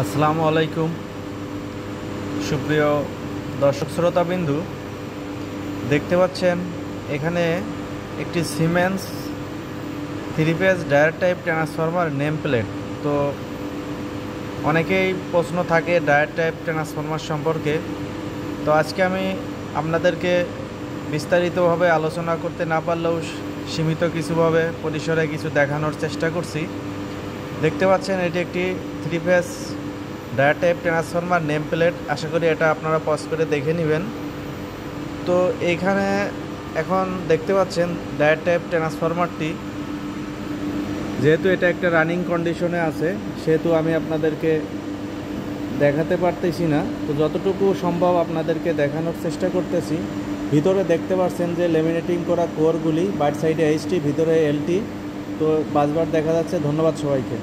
আসসালামু আলাইকুম সুপ্রিয় দর্শক শ্রোতাবিন্দু, দেখতে পাচ্ছেন এখানে একটি siemens three phase diode type transformer name plate. তো অনেকেই প্রশ্ন থাকে ডায়োড টাইপ ট্রান্সফরমার সম্পর্কে। তো আজকে আমি আপনাদেরকে বিস্তারিতভাবে আলোচনা করতে না পারলেও সীমিত কিছুভাবে পরিসরে কিছু দেখানোর চেষ্টা করছি। দেখতে পাচ্ছেন এটি একটি three phase diode type transformer name plate. আশা করি এটা আপনারা পজ করে দেখে নেবেন। তো এইখানে এখন দেখতে পাচ্ছেন ডায়োড টাইপ ট্রান্সফরমারটি, যেহেতু এটা একটা রানিং কন্ডিশনে আছে সেহেতু আমি আপনাদেরকে দেখাতে পারতেছি না। তো যতটুকু সম্ভব আপনাদেরকে দেখানোর চেষ্টা করতেছি। ভিতরে দেখতে পাচ্ছেন যে লেমিনেটিং করা কোরগুলি, বাইট সাইডে এইচটি, ভিতরে এলটি। তো 5 বার দেখা যাচ্ছে। ধন্যবাদ সবাইকে।